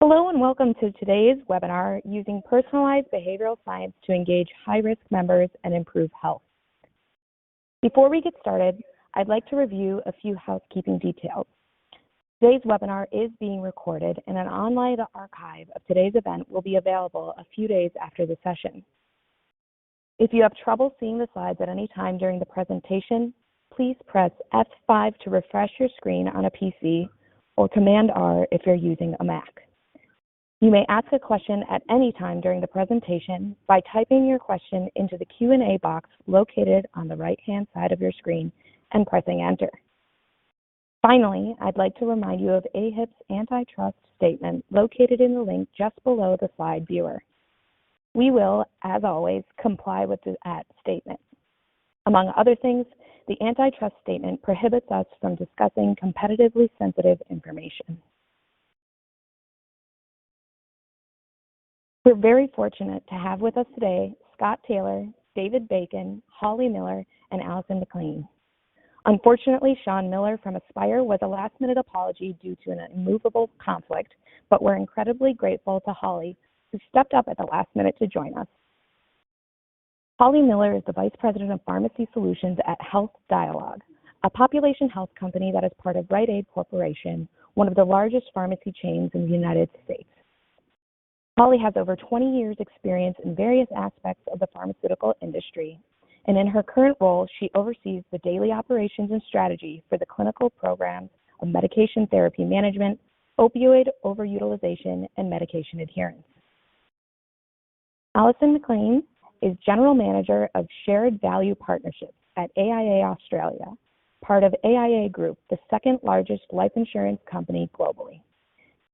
Hello and welcome to today's webinar, Using Personalized Behavioral Science to Engage High-Risk Members and Improve Health. Before we get started, I'd like to review a few housekeeping details. Today's webinar is being recorded and an online archive of today's event will be available a few days after the session. If you have trouble seeing the slides at any time during the presentation, please press F5 to refresh your screen on a PC or Command R if you're using a Mac. You may ask a question at any time during the presentation by typing your question into the Q&A box located on the right-hand side of your screen and pressing Enter. Finally, I'd like to remind you of AHIP's antitrust statement located in the link just below the slide viewer. We will, as always, comply with that statement. Among other things, the antitrust statement prohibits us from discussing competitively sensitive information. We're very fortunate to have with us today Scott Taylor, David Bacon, Holly Miller, and Allison McLean. Unfortunately, Sean Miller from Aspire was a last-minute apology due to an immovable conflict, but we're incredibly grateful to Holly, who stepped up at the last minute to join us. Holly Miller is the Vice President of Pharmacy Solutions at Health Dialogue, a population health company that is part of Rite Aid Corporation, one of the largest pharmacy chains in the United States. Holly has over 20 years' experience in various aspects of the pharmaceutical industry, and in her current role, she oversees the daily operations and strategy for the clinical programs of medication therapy management, opioid overutilization, and medication adherence. Allison McLean is General Manager of Shared Value Partnerships at AIA Australia, part of AIA Group, the second largest life insurance company globally.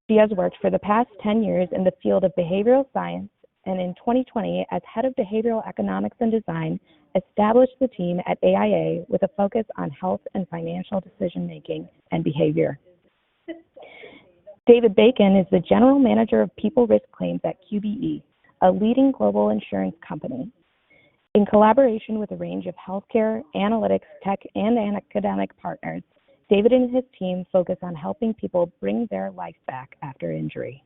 She has worked for the past 10 years in the field of behavioral science, and in 2020, as head of behavioral economics and design, established the team at AIA with a focus on health and financial decision-making and behavior. David Bacon is the General Manager of People Risk Claims at QBE, a leading global insurance company. In collaboration with a range of healthcare, analytics, tech, and academic partners, David and his team focus on helping people bring their life back after injury.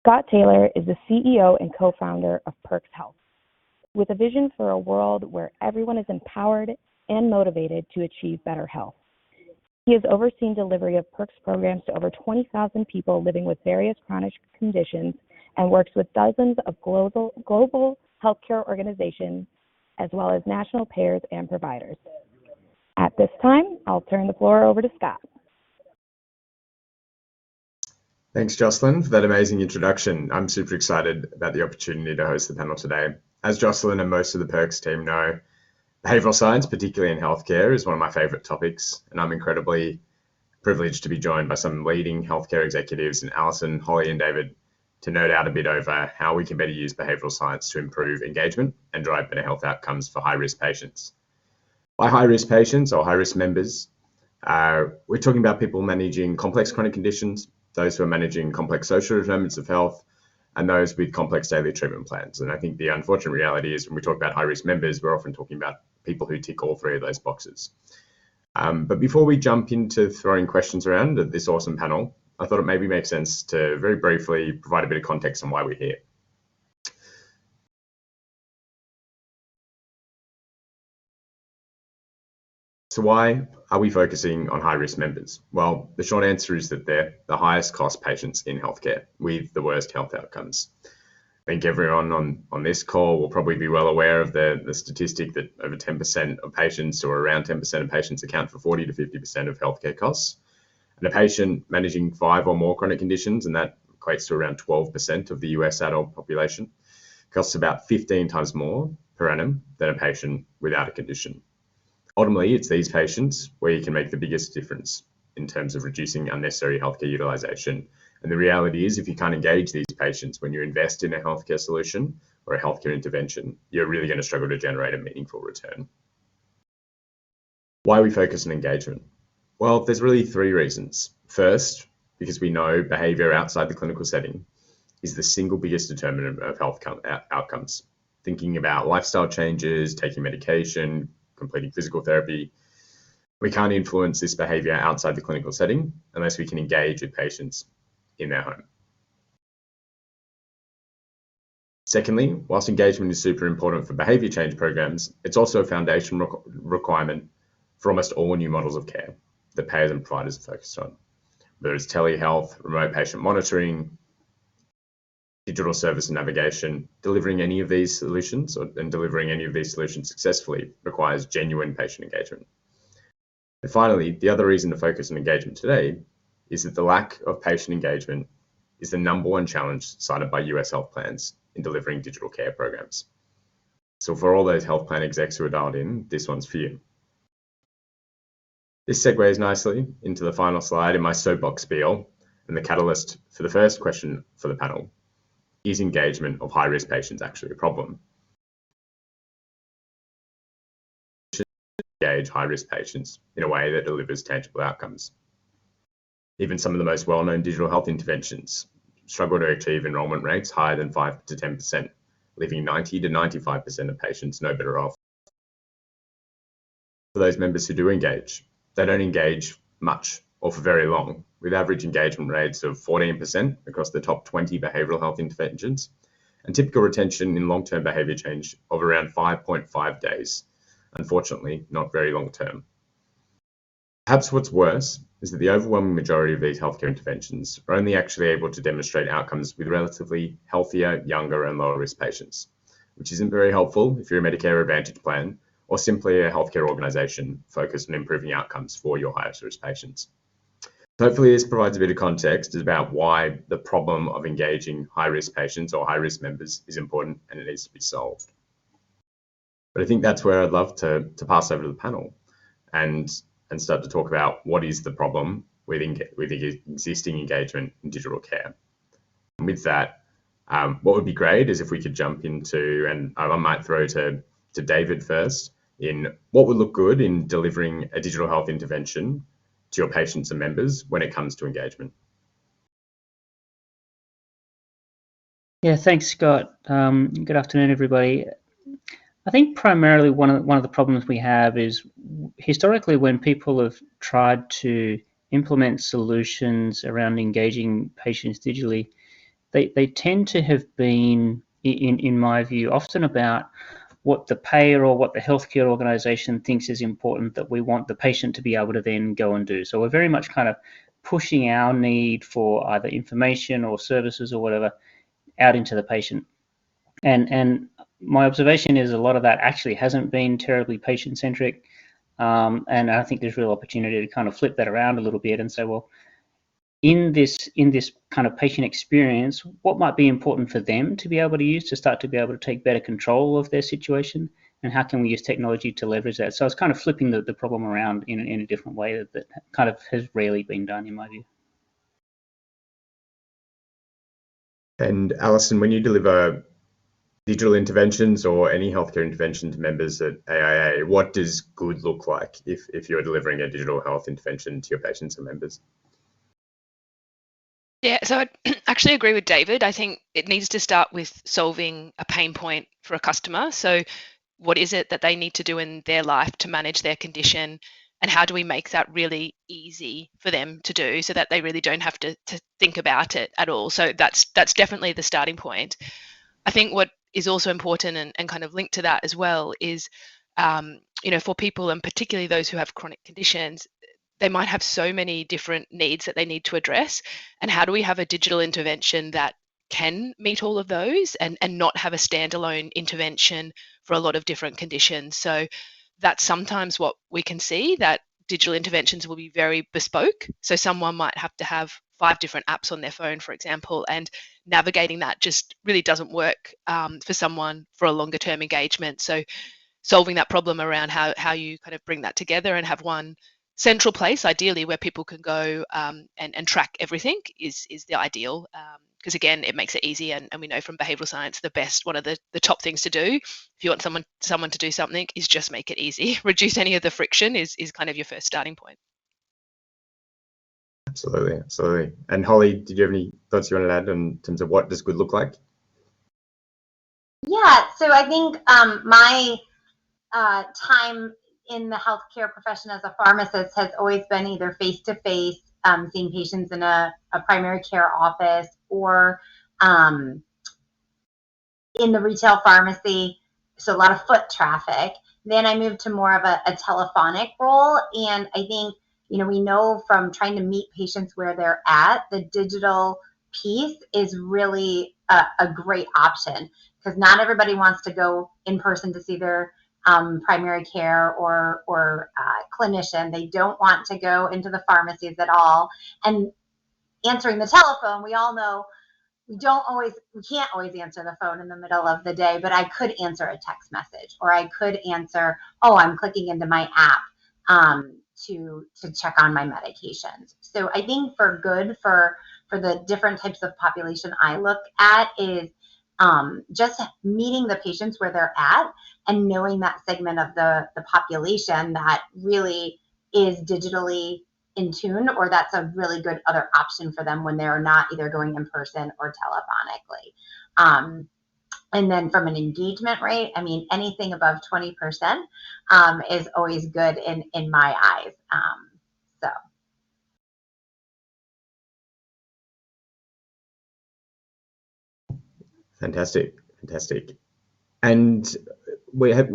Scott Taylor is the CEO and co-founder of Perx Health, with a vision for a world where everyone is empowered and motivated to achieve better health. He has overseen delivery of Perx programs to over 20,000 people living with various chronic conditions and works with dozens of global healthcare organizations, as well as national payers and providers. At this time, I'll turn the floor over to Scott. Thanks, Jocelyn, for that amazing introduction. I'm super excited about the opportunity to host the panel today. As Jocelyn and most of the Perx team know, behavioral science, particularly in healthcare, is one of my favorite topics, and I'm incredibly privileged to be joined by some leading healthcare executives in Allison, Holly, and David to nerd out a bit over how we can better use behavioral science to improve engagement and drive better health outcomes for high-risk patients. By high-risk patients or high-risk members, we're talking about people managing complex chronic conditions, those who are managing complex social determinants of health, and those with complex daily treatment plans. And I think the unfortunate reality is when we talk about high-risk members, we're often talking about people who tick all three of those boxes. But before we jump into throwing questions around at this awesome panel, I thought it maybe makes sense to very briefly provide a bit of context on why we're here. So why are we focusing on high-risk members? Well, the short answer is that they're the highest cost patients in healthcare with the worst health outcomes. I think everyone on this call will probably be well aware of the statistic that over 10% of patients, or around 10% of patients, account for 40 to 50% of healthcare costs. And a patient managing 5 or more chronic conditions, and that equates to around 12% of the US adult population, costs about 15 times more per annum than a patient without a condition. Ultimately, it's these patients where you can make the biggest difference in terms of reducing unnecessary healthcare utilization. And the reality is, if you can't engage these patients when you invest in a healthcare solution or a healthcare intervention, you're really going to struggle to generate a meaningful return. Why we focus on engagement? Well, there's really 3 reasons. First, because we know behavior outside the clinical setting is the single biggest determinant of health outcomes. Thinking about lifestyle changes, taking medication, completing physical therapy, we can't influence this behavior outside the clinical setting unless we can engage with patients in their home. Secondly, whilst engagement is super important for behaviour change programs, it's also a foundation requirement for almost all new models of care that payers and providers are focused on, whether it's telehealth, remote patient monitoring, digital service and navigation. Delivering any of these solutions and delivering any of these solutions successfully requires genuine patient engagement. And finally, the other reason to focus on engagement today is that the lack of patient engagement is the #1 challenge cited by US health plans in delivering digital care programs. So for all those health plan execs who are dialed in, this one's for you. This segues nicely into the final slide in my soapbox spiel and the catalyst for the first question for the panel. Is engagement of high-risk patients actually a problem? Engage high-risk patients in a way that delivers tangible outcomes. Even some of the most well-known digital health interventions struggle to achieve enrollment rates higher than 5 to 10%, leaving 90 to 95% of patients no better off. For those members who do engage, they don't engage much or for very long, with average engagement rates of 14% across the top 20 behavioural health interventions, and typical retention in long-term behaviour change of around 5.5 days. Unfortunately, not very long-term. Perhaps what's worse is that the overwhelming majority of these healthcare interventions are only actually able to demonstrate outcomes with relatively healthier, younger and lower risk patients, which isn't very helpful if you're a Medicare Advantage plan or simply a healthcare organisation focused on improving outcomes for your highest risk patients. Hopefully this provides a bit of context about why the problem of engaging high-risk patients or high-risk members is important and it needs to be solved. But I think that's where I'd love to pass over to the panel and start to talk about what is the problem with existing engagement in digital care. And with that, what would be great is if we could jump into, and I might throw to David first, in what would look good in delivering a digital health intervention to your patients and members when it comes to engagement. Yeah, thanks, Scott. Good afternoon, everybody. I think primarily one of the problems we have is historically when people have tried to implement solutions around engaging patients digitally, they tend to have been, in my view, often about what the payer or what the healthcare organization thinks is important that we want the patient to be able to then go and do. So we're very much kind of pushing our need for either information or services or whatever out into the patient. And my observation is a lot of that actually hasn't been terribly patient-centric. And I think there's real opportunity to kind of flip that around a little bit and say, well, in this kind of patient experience, what might be important for them to be able to use to start to be able to take better control of their situation, and how can we use technology to leverage that? So it's kind of flipping the problem around in a different way that kind of has rarely been done, in my view. And Alison, when you deliver digital interventions or any healthcare intervention to members at AIA, what does good look like if you're delivering a digital health intervention to your patients and members? Yeah, so I actually agree with David. I think it needs to start with solving a pain point for a customer. So what is it that they need to do in their life to manage their condition, and how do we make that really easy for them to do so that they really don't have to think about it at all? So that's definitely the starting point. I think what is also important and kind of linked to that as well is, for people, and particularly those who have chronic conditions, they might have so many different needs that they need to address. And how do we have a digital intervention that can meet all of those and not have a standalone intervention for a lot of different conditions? So that's sometimes what we can see, that digital interventions will be very bespoke. So someone might have to have 5 different apps on their phone, for example, and navigating that just really doesn't work for someone for a longer term engagement. So solving that problem around how you kind of bring that together and have one central place, ideally, where people can go and track everything is the ideal. Because again, it makes it easy, and we know from behavioral science one of the top things to do if you want someone to do something is just make it easy. Reduce any of the friction is kind of your first starting point. Absolutely. And Holly, did you have any thoughts you wanted to add in terms of what does good look like? Yeah, so I think my time in the healthcare profession as a pharmacist has always been either face-to-face, seeing patients in a primary care office, or in the retail pharmacy, so a lot of foot traffic. Then I moved to more of a telephonic role, and I think, we know from trying to meet patients where they're at, the digital piece is really a great option, because not everybody wants to go in person to see their primary care or clinician. They don't want to go into the pharmacies at all. And answering the telephone, we all know we can't always answer the phone in the middle of the day, but I could answer a text message, or I could answer, oh, I'm clicking into my app to check on my medications. So I think for the different types of population I look at is just meeting the patients where they're at, and knowing that segment of the population that really is digitally in tune, or that's a really good other option for them when they're not either going in person or telephonically. And then from an engagement rate, I mean, anything above 20% is always good in my eyes. So. Fantastic. And what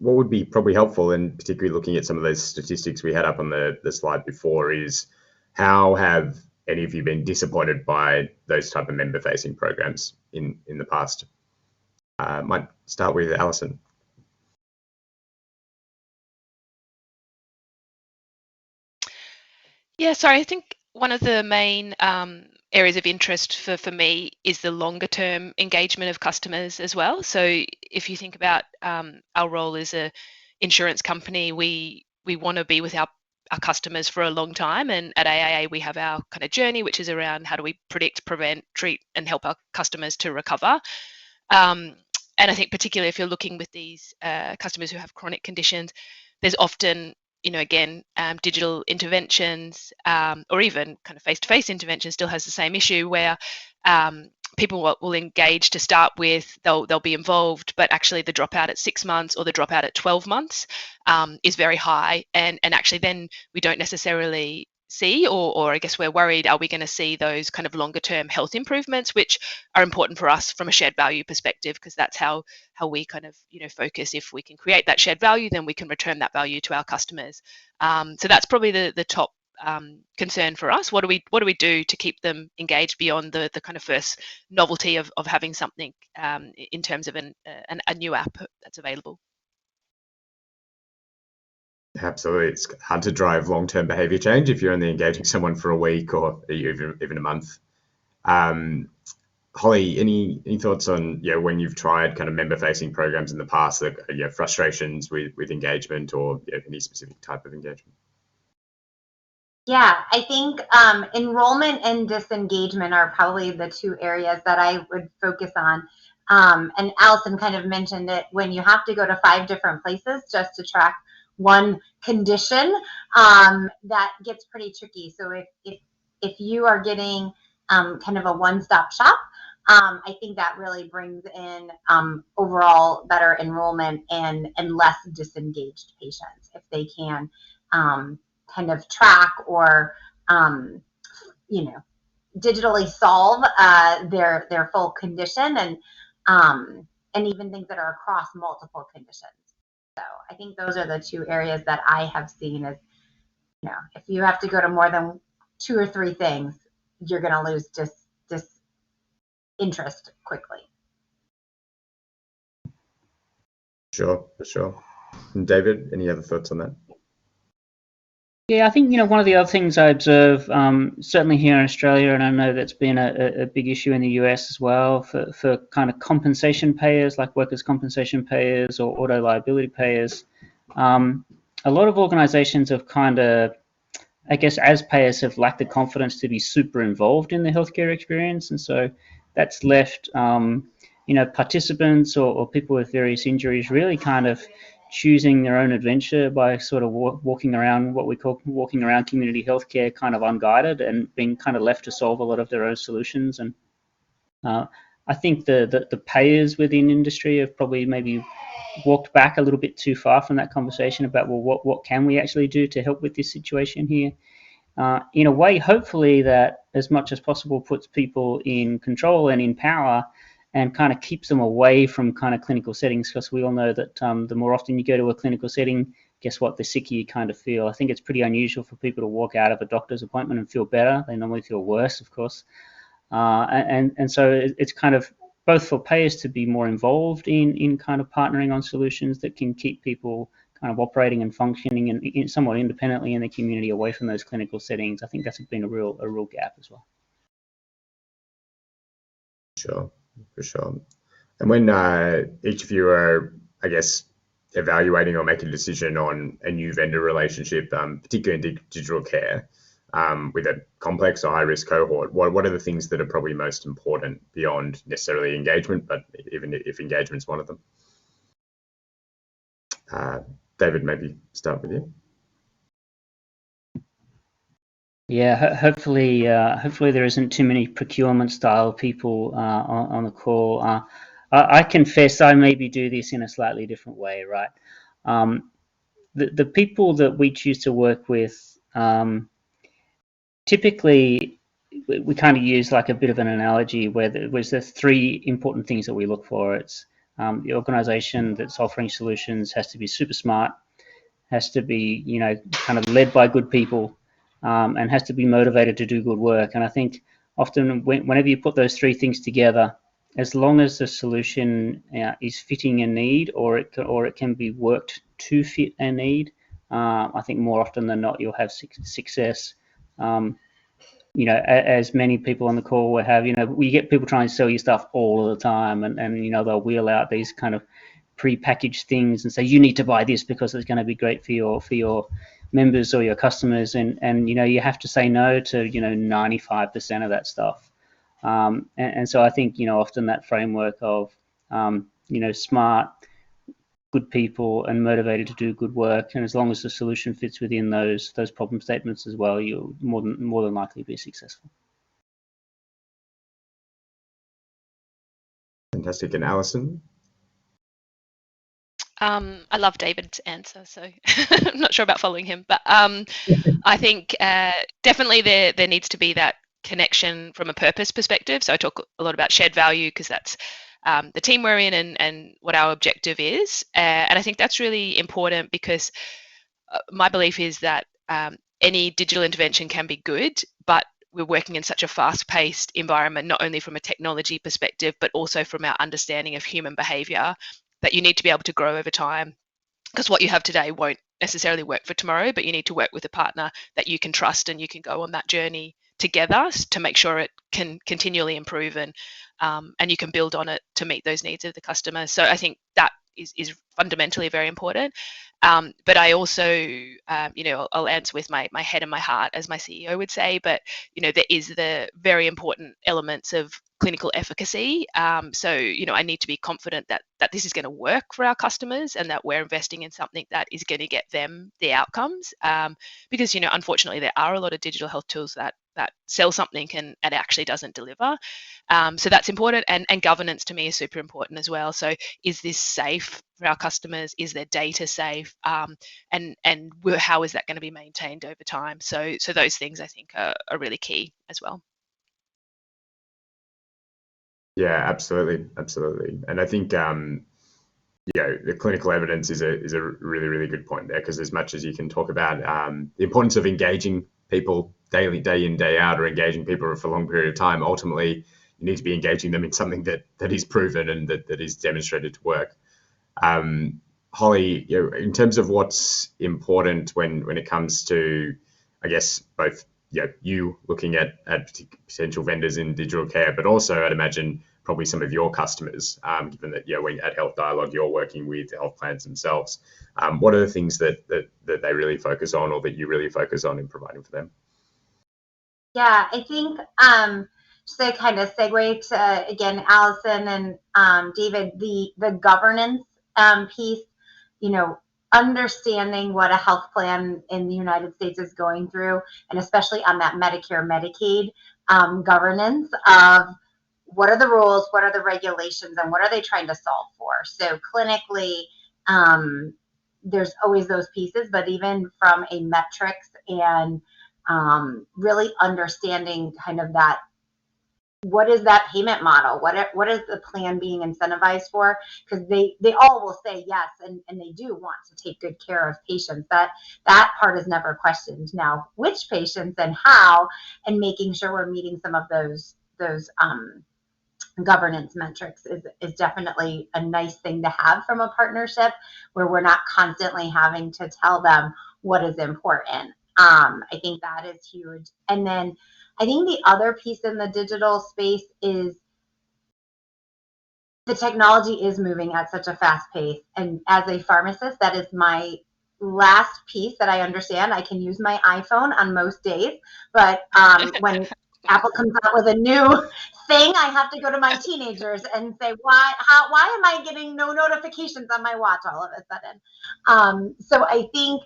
would be probably helpful, and particularly looking at some of those statistics we had up on the slide before, is how have any of you been disappointed by those type of member-facing programs in the past? Might start with Alison. Yeah, sorry, I think one of the main areas of interest for me is the longer term engagement of customers as well. So if you think about our role as a insurance company, we want to be with our customers for a long time, and at AAA we have our kind of journey, which is around how do we predict, prevent, treat and help our customers to recover. And I think particularly if you're looking with these customers who have chronic conditions, there's often, again, digital interventions or even kind of face-to-face intervention still has the same issue where people will engage to start with, they'll be involved, but actually the dropout at 6 months or the dropout at 12 months is very high. And actually then we don't necessarily see, or I guess we're worried, are we going to see those kind of longer term health improvements, which are important for us from a shared value perspective, because that's how we kind of focus. If we can create that shared value, then we can return that value to our customers. So that's probably the top concern for us. What do we do to keep them engaged beyond the kind of first novelty of having something in terms of a new app that's available? Absolutely. It's hard to drive long-term behavior change if you're only engaging someone for a week or even a month. Holly, any thoughts on when you've tried kind of member-facing programs in the past, that frustrations with engagement or any specific type of engagement? Yeah, I think enrollment and disengagement are probably the two areas that I would focus on. And Alison kind of mentioned it, when you have to go to 5 different places just to track one condition, that gets pretty tricky. So if you are getting kind of a one-stop shop, I think that really brings in overall better enrollment and less disengaged patients if they can kind of track or digitally solve their full condition, and even things that are across multiple conditions. So I think those are the two areas that I have seen as, if you have to go to more than 2 or 3 things, you're going to lose this interest quickly. Sure, for sure. And David, any other thoughts on that? Yeah, I think one of the other things I observe, certainly here in Australia, and I know that's been a big issue in the US as well, for kind of compensation payers like workers' compensation payers or auto liability payers. A lot of organisations have kind of, I guess, as payers, have lacked the confidence to be super involved in the healthcare experience, and so that's left participants or people with various injuries really kind of choosing their own adventure by sort of walking around, what we call walking around community healthcare, kind of unguided, and being kind of left to solve a lot of their own solutions. And I think the payers within industry have probably maybe walked back a little bit too far from that conversation about, well, what can we actually do to help with this situation here? In a way, hopefully, that as much as possible puts people in control and in power, and kind of keeps them away from kind of clinical settings, because we all know that the more often you go to a clinical setting, guess what, the sicker you kind of feel. I think it's pretty unusual for people to walk out of a doctor's appointment and feel better. They normally feel worse, of course. And so it's kind of both for payers to be more involved in kind of partnering on solutions that can keep people kind of operating and functioning and somewhat independently in the community away from those clinical settings. I think that's been a real gap as well. Sure, for sure. And when each of you are, I guess, evaluating or making a decision on a new vendor relationship, particularly in digital care, with a complex or high-risk cohort, what are the things that are probably most important beyond necessarily engagement, but even if engagement's one of them? David, maybe start with you. Yeah, hopefully there isn't too many procurement style people on the call. I confess I maybe do this in a slightly different way, right? The people that we choose to work with, typically we kind of use like a bit of an analogy where there's three important things that we look for. It's the organization that's offering solutions has to be super smart, has to be, kind of led by good people, and has to be motivated to do good work. And I think often whenever you put those three things together, as long as the solution is fitting a need, or it can be worked to fit a need, I think more often than not you'll have success. As many people on the call will have, we get people trying to sell you stuff all of the time, and they'll wheel out these kind of pre-packaged things and say you need to buy this because it's going to be great for your members or your customers, and you have to say no to 95% of that stuff. And so I think often that framework of smart, good people and motivated to do good work, and as long as the solution fits within those problem statements as well, you'll more than likely be successful. Fantastic. And Alison? I love David's answer, so I'm not sure about following him, but I think definitely there needs to be that connection from a purpose perspective. So I talk a lot about shared value because that's the team we're in and what our objective is. And I think that's really important because my belief is that any digital intervention can be good, but we're working in such a fast-paced environment, not only from a technology perspective, but also from our understanding of human behavior, that you need to be able to grow over time, because what you have today won't necessarily work for tomorrow, but you need to work with a partner that you can trust, and you can go on that journey together to make sure it can continually improve, and you can build on it to meet those needs of the customer. So I think that is fundamentally very important. But I also, I'll answer with my head and my heart, as my CEO would say, but, there is the very important elements of clinical efficacy. So, I need to be confident that this is going to work for our customers and that we're investing in something that is going to get them the outcomes. Because, unfortunately, there are a lot of digital health tools that sell something and it actually doesn't deliver. So that's important. And governance to me is super important as well. So is this safe for our customers? Is their data safe? And how is that going to be maintained over time? So those things I think are really key as well. Yeah, absolutely. And I think the clinical evidence is a really, really good point there, because as much as you can talk about the importance of engaging people daily, day in, day out, or engaging people for a long period of time, ultimately you need to be engaging them in something that is proven and that is demonstrated to work. Holly, in terms of what's important when it comes to, I guess, both you looking at potential vendors in digital care, but also I'd imagine probably some of your customers, given that when at Health Dialogue you're working with health plans themselves. What are the things that they really focus on, or that you really focus on in providing for them? Yeah, I think just to kind of segue to, again, Alison and David, the governance piece, understanding what a health plan in the United States is going through, and especially on that Medicare, Medicaid governance of what are the rules, what are the regulations, and what are they trying to solve for. So clinically, there's always those pieces, but even from a metrics and really understanding kind of that what is that payment model? What is the plan being incentivized for? Because they all will say yes, and they do want to take good care of patients. That part is never questioned. Now, which patients and how, and making sure we're meeting some of those governance metrics is definitely a nice thing to have from a partnership, where we're not constantly having to tell them what is important. I think that is huge. And then I think the other piece in the digital space is the technology is moving at such a fast pace. And as a pharmacist, that is my last piece that I understand. I can use my iPhone on most days, but when Apple comes out with a new thing, I have to go to my teenagers and say, why am I getting no notifications on my watch all of a sudden? So I think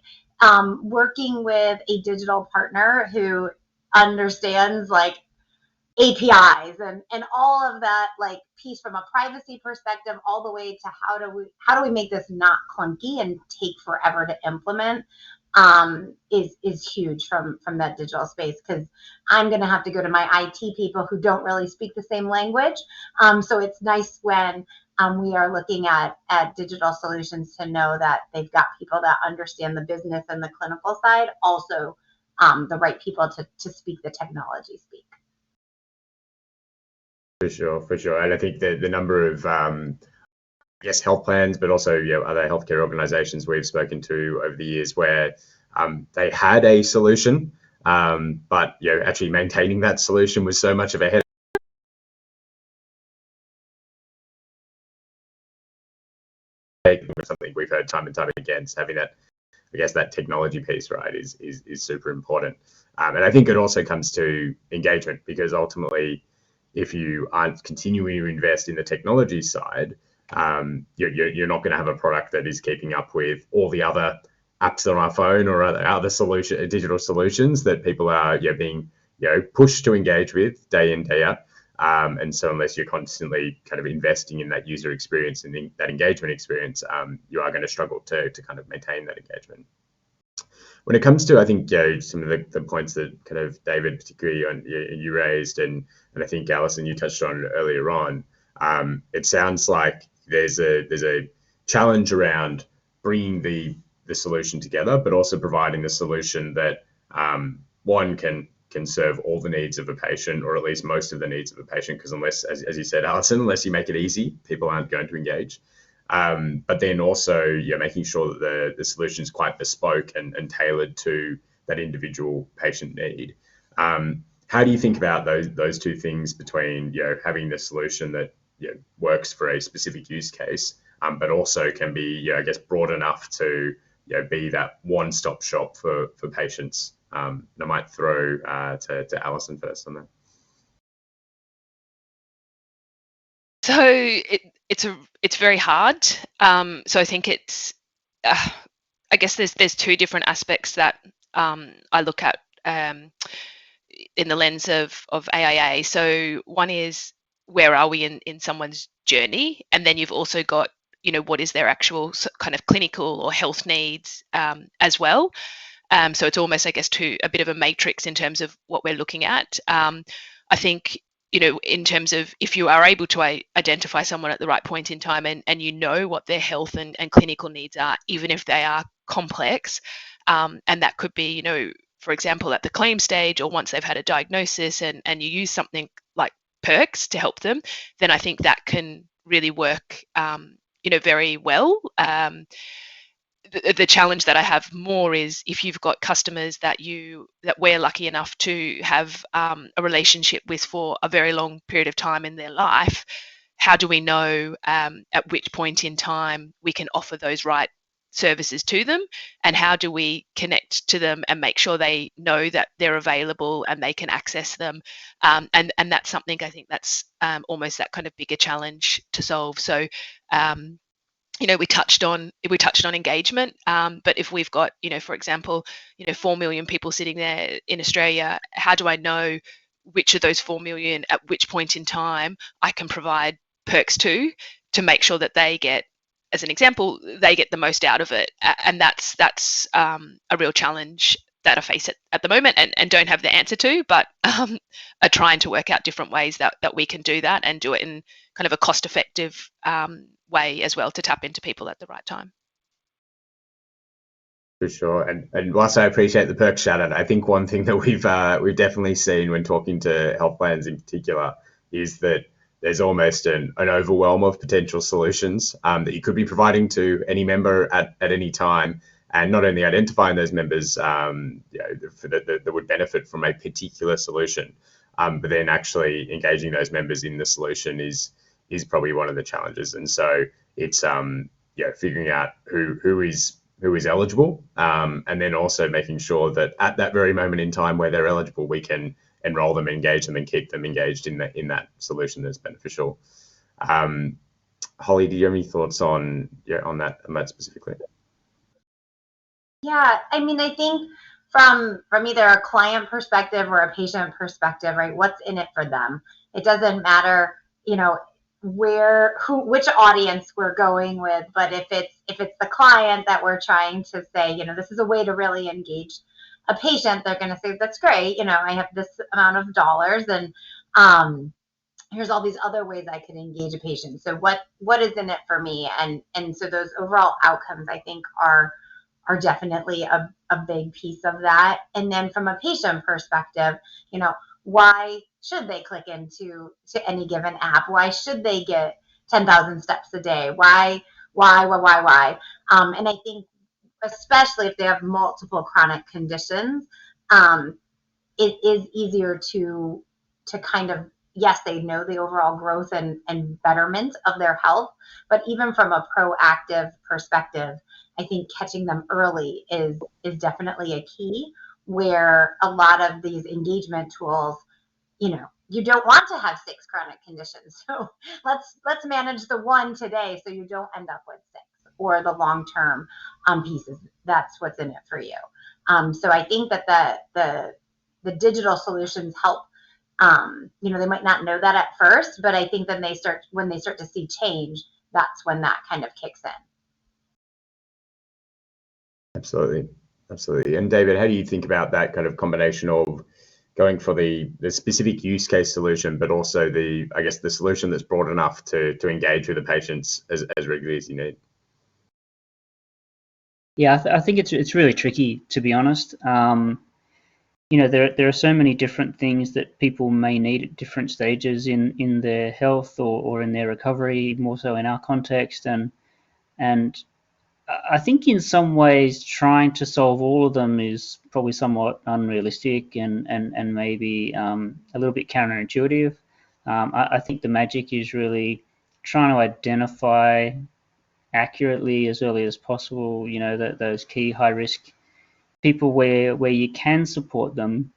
working with a digital partner who understands like APIs and all of that like piece from a privacy perspective, all the way to how do we make this not clunky and take forever to implement, is huge from that digital space, because I'm going to have to go to my IT people who don't really speak the same language. So it's nice when we are looking at digital solutions to know that they've got people that understand the business and the clinical side, also the right people to speak the technology speak. For sure. And I think the number of, health plans, but also other healthcare organizations we've spoken to over the years where they had a solution, but actually maintaining that solution was so much of a headache. Something we've heard time and time again, so having that, that technology piece, right, is super important. And I think it also comes to engagement, because ultimately, if you aren't continuing to invest in the technology side, you're not going to have a product that is keeping up with all the other apps on our phone or other digital solutions that people are being pushed to engage with day in, day out. And so unless you're constantly kind of investing in that user experience and that engagement experience, you are going to struggle to kind of maintain that engagement. When it comes to, I think, some of the points that kind of David particularly you raised, and I think Alison, you touched on earlier on, it sounds like there's a challenge around bringing the solution together, but also providing the solution that one can serve all the needs of a patient, or at least most of the needs of a patient, because unless, as you said, Alison, unless you make it easy, people aren't going to engage. But then also making sure that the solution is quite bespoke and tailored to that individual patient need. How do you think about those two things between having the solution that works for a specific use case, but also can be broad enough to be that one-stop shop for patients? And I might throw to Alison first on that. So it's very hard. So I think it's I guess there's two different aspects that I look at in the lens of AIA. So one is, where are we in someone's journey, and then you've also got what is their actual kind of clinical or health needs as well. So it's almost, I guess, a bit of a matrix in terms of what we're looking at. I think in terms of, if you are able to identify someone at the right point in time, and what their health and clinical needs are, even if they are complex, and that could be, for example, at the claim stage, or once they've had a diagnosis, and you use something like Perx to help them, then I think that can really work, very well. The challenge that I have more is, if you've got customers that we're lucky enough to have a relationship with for a very long period of time in their life, how do we know at which point in time we can offer those right services to them, and how do we connect to them and make sure they know that they're available and they can access them, and that's something I think that's almost that kind of bigger challenge to solve. So we touched on engagement, but if we've got, for example, 4 million people sitting there in Australia, how do I know which of those 4 million at which point in time I can provide Perx to make sure that they get, as an example, they get the most out of it? And that's a real challenge that I face at the moment and don't have the answer to, but are trying to work out different ways that we can do that and do it in kind of a cost-effective way as well to tap into people at the right time. For sure, and whilst I appreciate the Perx shout out, I think one thing that we've definitely seen when talking to health plans in particular is that there's almost an overwhelm of potential solutions that you could be providing to any member at any time, and not only identifying those members that would benefit from a particular solution, but then actually engaging those members in the solution is probably one of the challenges. And so it's figuring out who is eligible, and then also making sure that at that very moment in time where they're eligible, we can enroll them, engage them, and keep them engaged in that solution that's beneficial. Holly, do you have any thoughts on that specifically? Yeah, I mean, I think from either a client perspective or a patient perspective, right? What's in it for them? It doesn't matter, which audience we're going with, but if it's the client that we're trying to say, this is a way to really engage a patient, they're going to say, that's great. I have this amount of dollars, and here's all these other ways I can engage a patient. So what is in it for me? And so those overall outcomes, I think, are definitely a big piece of that. And then from a patient perspective, why should they click into any given app? Why should they get 10,000 steps a day? Why? And I think especially if they have multiple chronic conditions, it is easier to kind of, yes, they know the overall growth and betterment of their health, but even from a proactive perspective, I think catching them early is definitely a key, where a lot of these engagement tools, you don't want to have 6 chronic conditions. So let's manage the one today so you don't end up with 6, or the long-term pieces. That's what's in it for you. So I think that the digital solutions help. They might not know that at first, but I think when they start to see change, that's when that kind of kicks in. Absolutely. And David, how do you think about that kind of combination of going for the specific use case solution, but also the solution that's broad enough to engage with the patients as regularly as you need? Yeah, I think it's really tricky, to be honest. There are so many different things that people may need at different stages in their health or in their recovery, more so in our context, and I think in some ways trying to solve all of them is probably somewhat unrealistic and maybe a little bit counterintuitive. I think the magic is really trying to identify accurately as early as possible, those key high risk people where you can support them.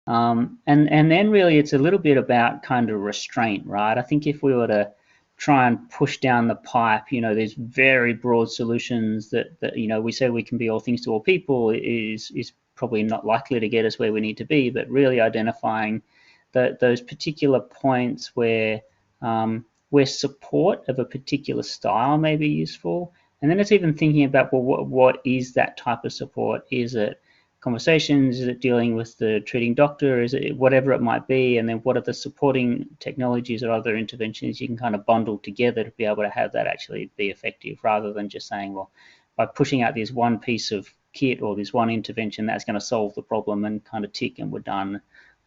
And then really it's a little bit about kind of restraint, right? I think if we were to try and push down the pipe, there's very broad solutions that we say we can be all things to all people is probably not likely to get us where we need to be, but really identifying those particular points where support of a particular style may be useful. And then it's even thinking about, well, what is that type of support? Is it conversations? Is it dealing with the treating doctor? Is it whatever it might be? And then what are the supporting technologies or other interventions you can kind of bundle together to be able to have that actually be effective, rather than just saying, well, by pushing out this one piece of kit or this one intervention, that's going to solve the problem and kind of tick and we're done.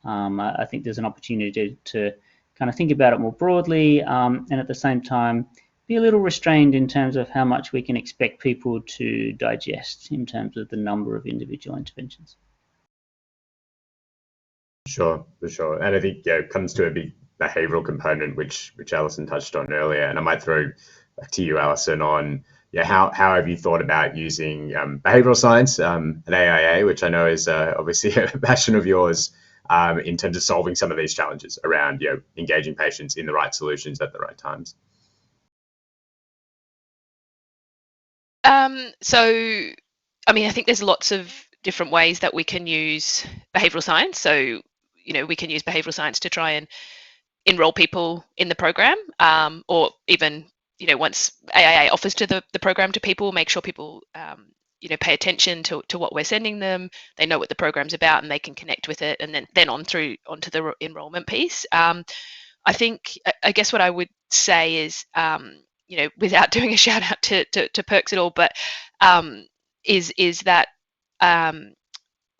I think there's an opportunity to kind of think about it more broadly, and at the same time be a little restrained in terms of how much we can expect people to digest in terms of the number of individual interventions. Sure, for sure. And I think it comes to a big behavioral component, which Alison touched on earlier. And I might throw back to you, Alison, on how have you thought about using behavioral science at AIA, which I know is obviously a passion of yours, in terms of solving some of these challenges around engaging patients in the right solutions at the right times. I think there's lots of different ways that we can use behavioral science. So, we can use behavioral science to try and enroll people in the program, or even, once AIA offers to the program to people, make sure people pay attention to what we're sending them. They know what the program's about and they can connect with it, and then onto the enrollment piece. I think, I guess what I would say is, without doing a shout out to Perx at all, but is that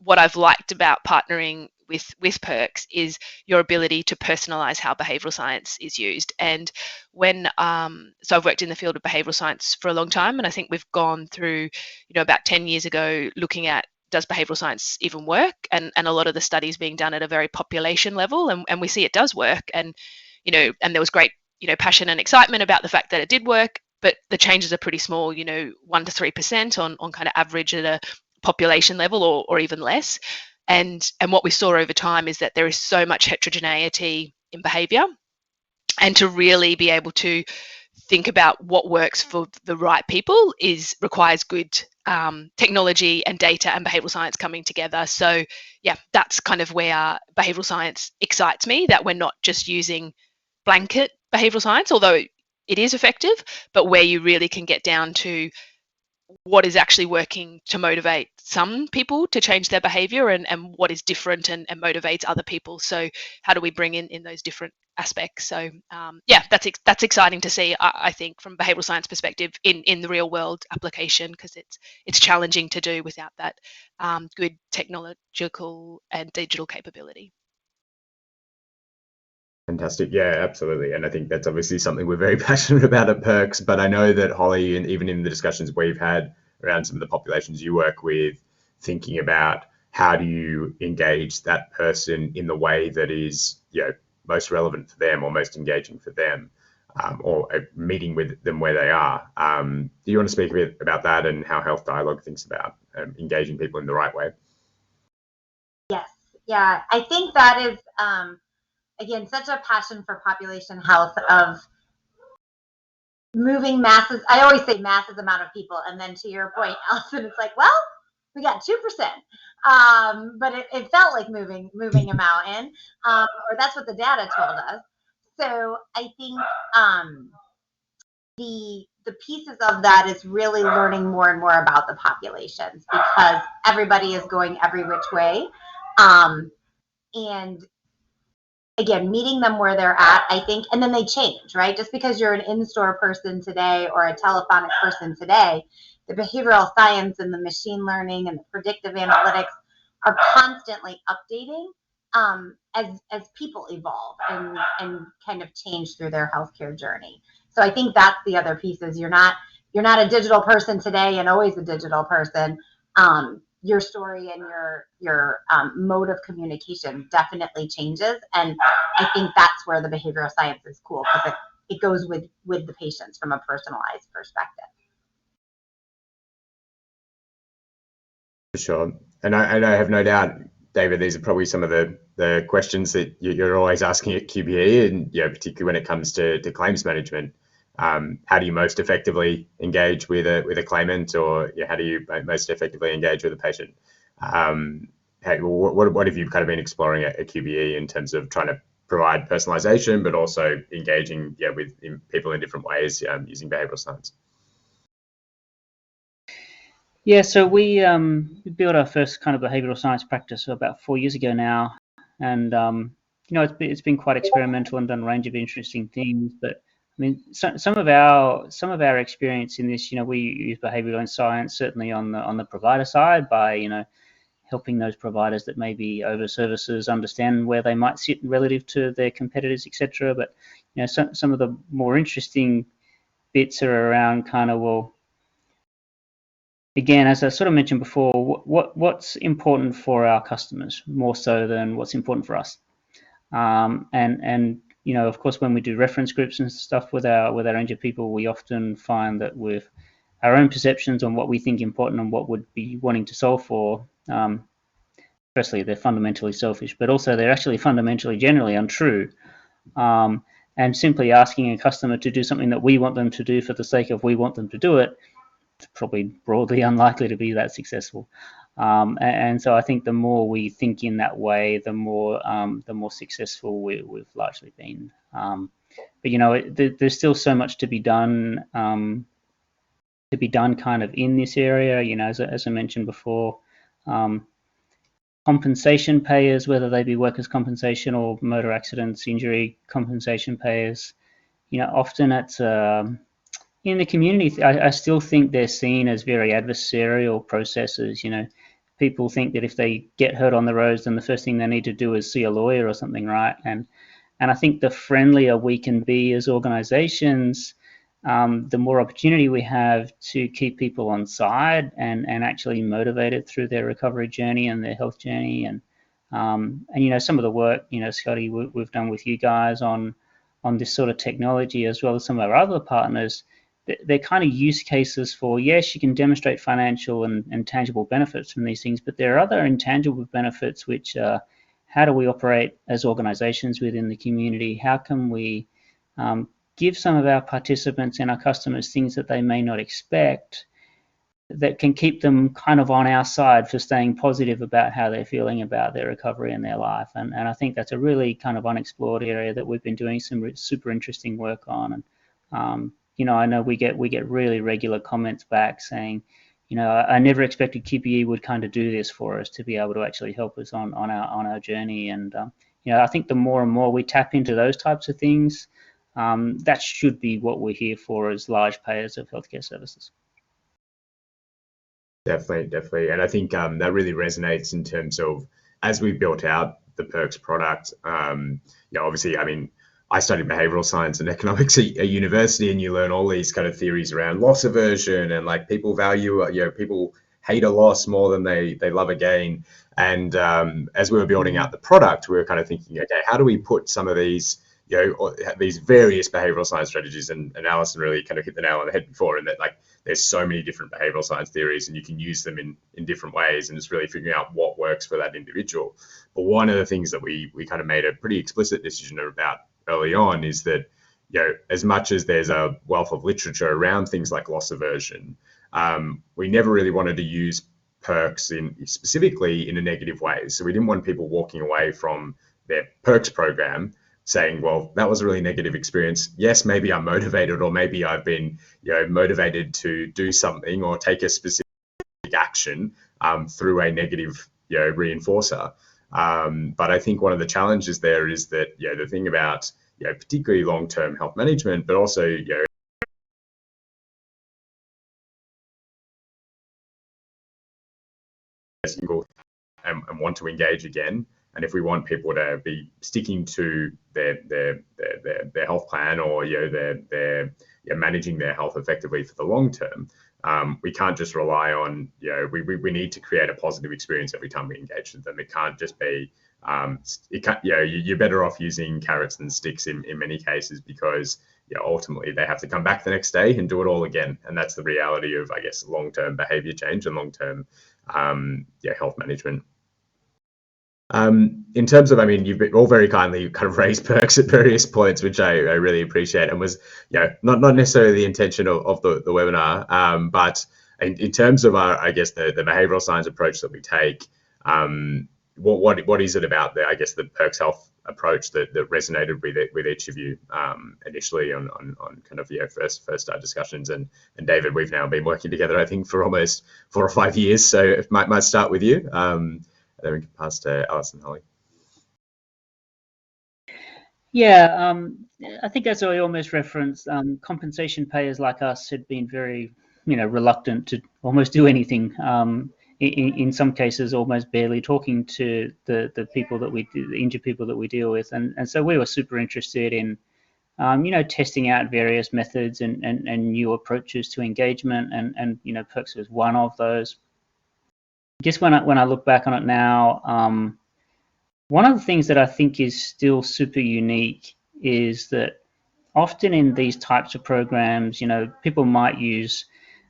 what I've liked about partnering with Perx is your ability to personalize how behavioral science is used. And when so I've worked in the field of behavioral science for a long time, and I think we've gone through, about 10 years ago, looking at, does behavioral science even work, and a lot of the studies being done at a very population level, and we see it does work, and and there was great passion and excitement about the fact that it did work, but the changes are pretty small, 1 to 3% on kind of average at a population level, or even less. And what we saw over time is that there is so much heterogeneity in behavior, and to really be able to think about what works for the right people requires good technology and data and behavioral science coming together. So yeah, that's kind of where behavioral science excites me, that we're not just using blanket behavioral science, although it is effective, but where you really can get down to what is actually working to motivate some people to change their behavior, and what is different and motivates other people. So how do we bring in those different aspects? So yeah, that's exciting to see, I think, from a behavioral science perspective in the real world application, because it's challenging to do without that good technological and digital capability. Fantastic. Yeah, absolutely. And I think that's obviously something we're very passionate about at Perx, but I know that Holly, and even in the discussions we've had around some of the populations you work with, thinking about how do you engage that person in the way that is, most relevant for them or most engaging for them, or meeting with them where they are. Do you want to speak a bit about that and how Health Dialogue thinks about engaging people in the right way? Yes. Yeah, I think that is, again, such a passion for population health, of moving masses. I always say massive amount of people, and then to your point, Alison, it's like, well, we got 2%, but it felt like moving a mountain, or that's what the data told us. So I think the pieces of that is really learning more and more about the populations, because everybody is going every which way, and again, meeting them where they're at, I think, and then they change, right? Just because you're an in-store person today or a telephonic person today, the behavioral science and the machine learning and the predictive analytics are constantly updating as people evolve and kind of change through their healthcare journey. So I think that's the other piece, is you're not a digital person today and always a digital person. Your story and your mode of communication definitely changes, and I think that's where the behavioral science is cool, because it goes with the patients from a personalized perspective. For sure. And I have no doubt, David, these are probably some of the questions that you're always asking at QBE, and particularly when it comes to claims management. How do you most effectively engage with a claimant, or how do you most effectively engage with a patient? What have you kind of been exploring at QBE in terms of trying to provide personalization, but also engaging with people in different ways using behavioral science? Yeah, so we built our first kind of behavioral science practice about 4 years ago now, and it's been quite experimental and done a range of interesting things. But I mean, some of our experience in this, we use behavioral science certainly on the provider side by helping those providers that may be over services understand where they might sit relative to their competitors, etc. But some of the more interesting bits are around kind of, well, again, as I sort of mentioned before, what's important for our customers more so than what's important for us, and of course, when we do reference groups and stuff with our range of people, we often find that with our own perceptions on what we think important and what would be wanting to solve for, firstly, they're fundamentally selfish, but also they're actually fundamentally generally untrue. And simply asking a customer to do something that we want them to do for the sake of we want them to do it, it's probably broadly unlikely to be that successful. And so I think the more we think in that way, the more successful we've largely been. But there's still so much to be done to be done kind of in this area. You know, as I mentioned before, compensation payers, whether they be workers' compensation or motor accidents, injury compensation payers, you know, often it's in the community, I still think they're seen as very adversarial processes. You know, people think that if they get hurt on the roads, then the first thing they need to do is see a lawyer or something, right? And I think the friendlier we can be as organizations, the more opportunity we have to keep people on side and actually motivated through their recovery journey and their health journey. And you know, some of the work, you know, Scotty, we've done with you guys on this sort of technology, as well as some of our other partners, they're kind of use cases for, yes, you can demonstrate financial and tangible benefits from these things, but there are other intangible benefits, which how do we operate as organizations within the community? How can we give some of our participants and our customers things that they may not expect that can keep them kind of on our side for staying positive about how they're feeling about their recovery and their life? And I think that's a really kind of unexplored area that we've been doing some super interesting work on. And you know, I know we get really regular comments back saying, you know, I never expected QPE would kind of do this for us, to be able to actually help us on our journey. And you know, I think the more and more we tap into those types of things, that should be what we're here for as large payers of healthcare services. Definitely. And I think that really resonates in terms of, as we built out the Perx product, you know, obviously, I mean, I studied behavioral science and economics at university, and you learn all these kind of theories around loss aversion, and like people value, you know, people hate a loss more than they love a gain. And as we were building out the product, we were kind of thinking, okay, how do we put some of these, you know, these various behavioral science strategies, and Alison really kind of hit the nail on the head before, in that like there's so many different behavioral science theories and you can use them in different ways, and it's really figuring out what works for that individual. But one of the things that we kind of made a pretty explicit decision about early on is that, you know, as much as there's a wealth of literature around things like loss aversion, we never really wanted to use Perx specifically in a negative way. So we didn't want people walking away from their Perx program saying, well, that was a really negative experience. Yes, maybe I'm motivated, or maybe I've been, you know, motivated to do something or take a specific action through a negative, you know, reinforcer. But I think one of the challenges there is that, you know, the thing about, you know, particularly long-term health management, but also, you know, and want to engage again. And if we want people to be sticking to their health plan, or, you know, they're managing their health effectively for the long term, we can't just rely on, you know, we need to create a positive experience every time we engage with them. It can't just be, it can't, you know, you're better off using carrots than sticks in many cases, because, you know, ultimately they have to come back the next day and do it all again. And that's the reality of, I guess, long-term behavior change and long-term health management. In terms of, I mean, you've all very kindly kind of raised Perx at various points, which I really appreciate, and was, you know, not necessarily the intention of the webinar, but in terms of our, I guess, the behavioral science approach that we take, what is it about the, I guess, the Perx Health approach that resonated with each of you initially on kind of, you know, first start discussions? And David, we've now been working together, I think, for almost 4 or 5 years, so it might start with you. Then we can pass to Alison, Holly. Yeah, I think as I almost referenced, compensation payers like us had been very, you know, reluctant to almost do anything. In some cases, almost barely talking to the people that the injured people that we deal with, and so we were super interested in, you know, testing out various methods and new approaches to engagement, and you know, Perx was one of those. I guess when I look back on it now, one of the things that I think is still super unique is that often in these types of programs, you know, people might use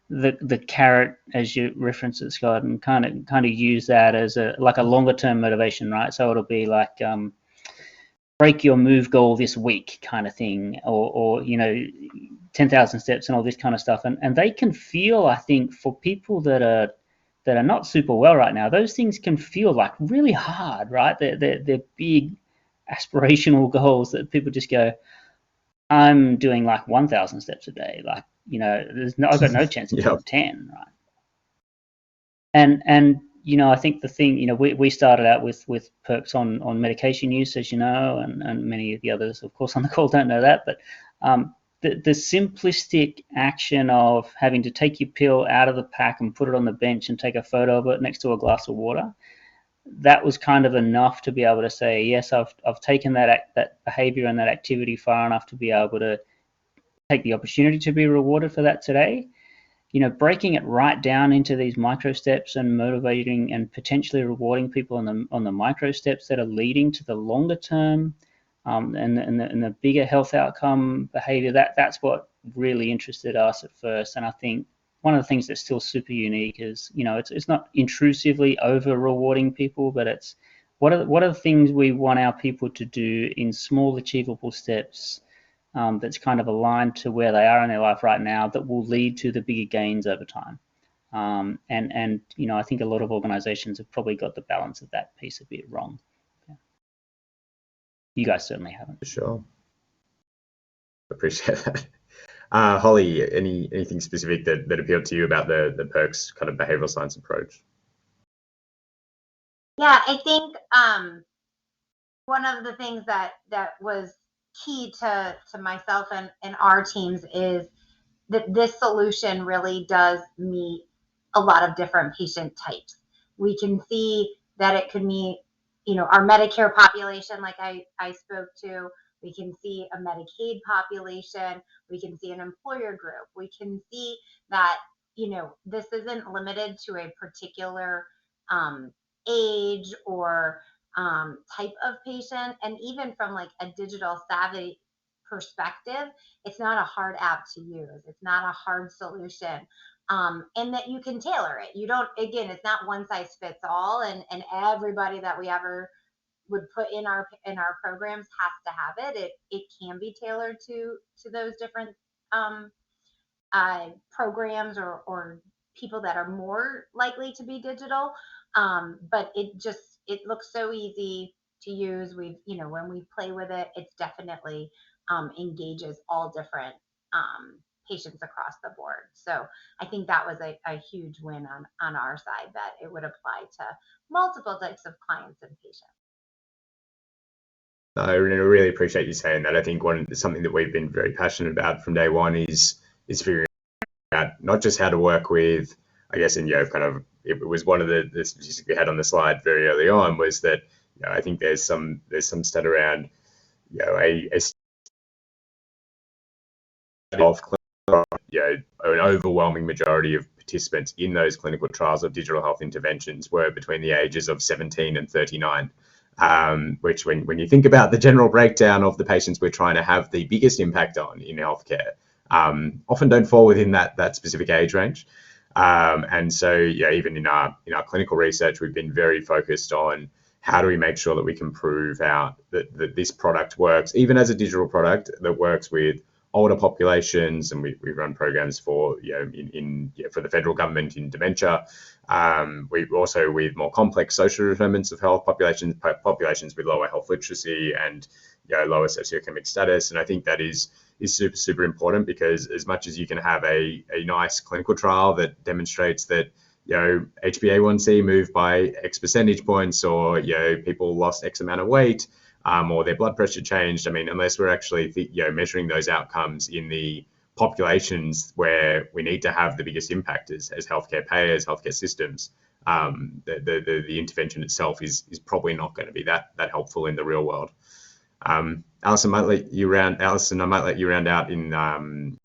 the carrot, as you referenced it, Scott, and kind of use that as a longer term motivation, right? So it'll be like break your move goal this week kind of thing, or you know, 10,000 steps and all this kind of stuff, and they can feel, I think, for people that are not super well right now, those things can feel like really hard, right? They're big aspirational goals that people just go, I'm doing like 1,000 steps a day. Like, I've got no chance of Yep. doing 10, right? And I think the thing, we started out with Perx on medication use, as you know, and many of the others, of course, on the call don't know that, but the simplistic action of having to take your pill out of the pack and put it on the bench and take a photo of it next to a glass of water, that was kind of enough to be able to say, yes, I've taken that behavior and that activity far enough to be able to take the opportunity to be rewarded for that today. Breaking it right down into these micro steps and motivating and potentially rewarding people on the micro steps that are leading to the longer term and the bigger health outcome behavior, that's what really interested us at first. And I think one of the things that's still super unique is, it's not intrusively over rewarding people, but it's what are the things we want our people to do in small achievable steps that's kind of aligned to where they are in their life right now that will lead to the bigger gains over time. And I think a lot of organizations have probably got the balance of that piece a bit wrong. Yeah. You guys certainly haven't. For sure. Appreciate that. Holly, anything specific that appealed to you about the Perx kind of behavioral science approach? Yeah, I think one of the things that was key to myself and our teams is that this solution really does meet a lot of different patient types. We can see that it could meet, our Medicare population, like I spoke to. We can see a Medicaid population. We can see an employer group. We can see that, this isn't limited to a particular age or type of patient. And even from like a digital savvy perspective, it's not a hard app to use. It's not a hard solution. And that you can tailor it. It's not one size fits all, and everybody that we ever would put in our programs has to have it. It can be tailored to those different programs or people that are more likely to be digital. But it looks so easy to use. When we play with it, it's definitely engages all different patients across the board. So I think that was a huge win on our side, that it would apply to multiple types of clients and patients. I really appreciate you saying that. I think something that we've been very passionate about from day one is figuring out not just how to work with, I guess, it was one of the statistics we had on the slide very early on, was that I think there's some stat around an overwhelming majority of participants in those clinical trials of digital health interventions were between the ages of 17 and 39. Which when you think about the general breakdown of the patients we're trying to have the biggest impact on in healthcare, often don't fall within that specific age range. And so, even in our clinical research, we've been very focused on how do we make sure that we can prove out that this product works, even as a digital product that works with older populations, and we run programs for for the federal government in dementia. We also with more complex social determinants of health populations with lower health literacy and lower socioeconomic status. And I think that is super important, because as much as you can have a nice clinical trial that demonstrates that HbA1c moved by X percentage points, or people lost X amount of weight, or their blood pressure changed. I mean, unless we're actually measuring those outcomes in the populations where we need to have the biggest impact as healthcare payers, healthcare systems, the intervention itself is probably not going to be that helpful in the real world. Alison, I might let you round out in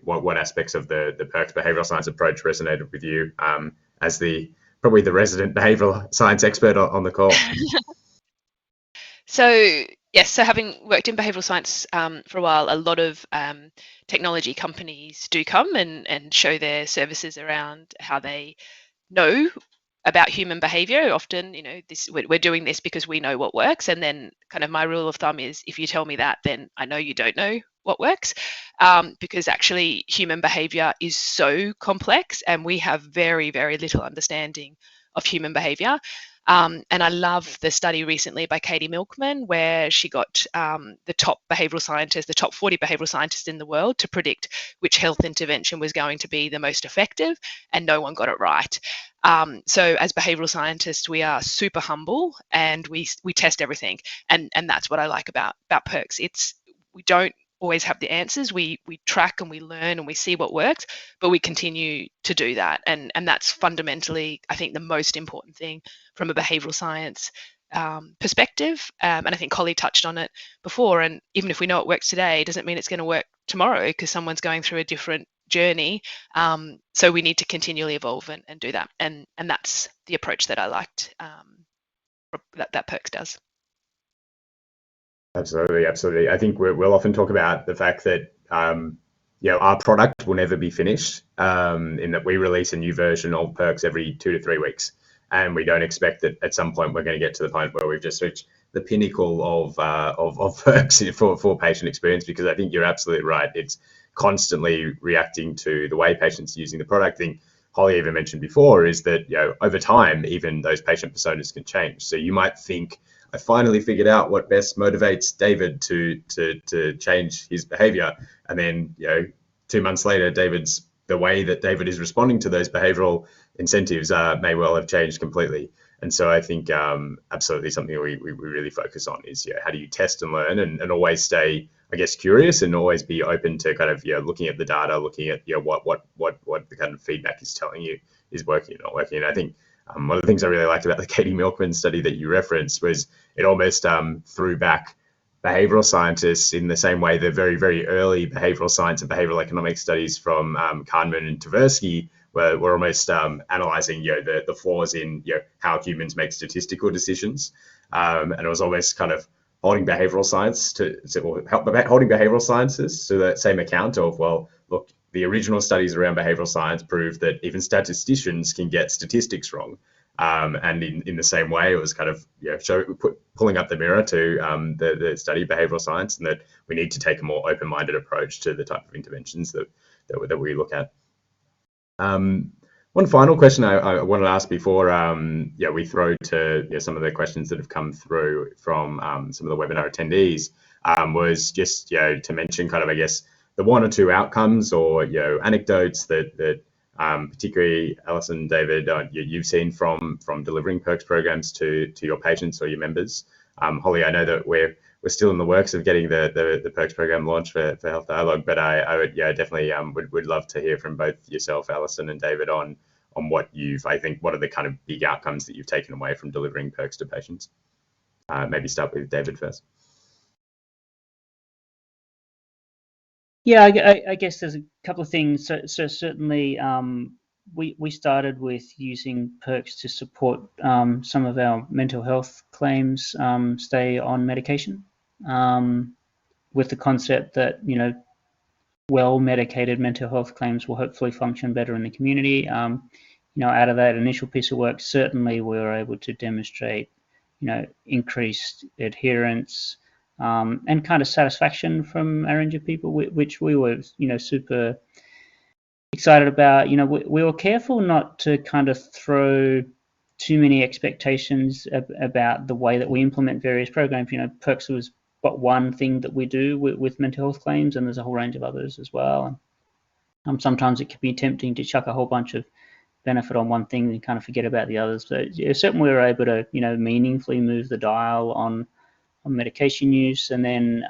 what aspects of the Perx behavioral science approach resonated with you as probably the resident behavioral science expert on the call. So yes, so having worked in behavioral science for a while, a lot of technology companies do come and show their services around how they know about human behavior. Often, we're doing this because we know what works, and then kind of my rule of thumb is, if you tell me that, then I know you don't know what works, because actually human behavior is so complex, and we have very, very little understanding of human behavior. And I love the study recently by Katie Milkman, where she got the top behavioral scientists, the top 40 behavioral scientists in the world, to predict which health intervention was going to be the most effective, and no one got it right. So as behavioral scientists, we are super humble, and we test everything, and that's what I like about Perx. We don't always have the answers. We track and we learn and we see what works, but we continue to do that, and that's fundamentally, I think, the most important thing from a behavioral science perspective. And I think Collie touched on it before. And even if we know it works today, it doesn't mean it's going to work tomorrow, because someone's going through a different journey. So we need to continually evolve and do that. And that's the approach that I liked that Perx does. Absolutely, absolutely. I think we'll often talk about the fact that our product will never be finished, in that we release a new version of Perx every 2 to 3 weeks, and we don't expect that at some point we're going to get to the point where we've just reached the pinnacle of Perx for patient experience, because I think you're absolutely right. It's constantly reacting to the way patients are using the product. I think Holly even mentioned before is that over time, even those patient personas can change. So you might think, I finally figured out what best motivates David to change his behavior. And then, 2 months later, the way that David is responding to those behavioral incentives may well have changed completely. And so I think absolutely something we really focus on is how do you test and learn and always stay, I guess, curious, and always be open to kind of looking at the data, looking at what the kind of feedback is telling you is working or not working. And I think one of the things I really liked about the Katie Milkman study that you referenced was it almost threw back behavioral scientists in the same way the very, very early behavioral science and behavioral economics studies from Kahneman and Tversky were almost analyzing the flaws in how humans make statistical decisions, and it was almost kind of holding behavioral science holding behavioral sciences to that same account of, well, look, the original studies around behavioral science proved that even statisticians can get statistics wrong. And in the same way, it was kind of pulling up the mirror to the study of behavioral science, and that we need to take a more open-minded approach to the type of interventions that we look at. One final question I wanted to ask before we throw to some of the questions that have come through from some of the webinar attendees was just to mention kind of, I guess, the 1 or 2 outcomes or anecdotes that particularly Alison, David, you've seen from delivering Perx programs to your patients or your members. Holly, I know that we're still in the works of getting the Perx program launched for Health Dialogue, but I would definitely would love to hear from both yourself, Alison, and David on what are the kind of big outcomes that you've taken away from delivering Perx to patients. Maybe start with David first. Yeah, I guess there's a couple of things. So certainly, we started with using Perx to support some of our mental health claims stay on medication, with the concept that well-medicated mental health claims will hopefully function better in the community. Out of that initial piece of work, certainly we were able to demonstrate increased adherence. And kind of satisfaction from our injured people, which we were, super excited about. We were careful not to kind of throw too many expectations about the way that we implement various programs. Perx was but one thing that we do with mental health claims, and there's a whole range of others as well. And sometimes it can be tempting to chuck a whole bunch of benefit on one thing and kind of forget about the others. But certainly we were able to, meaningfully move the dial on medication use. And then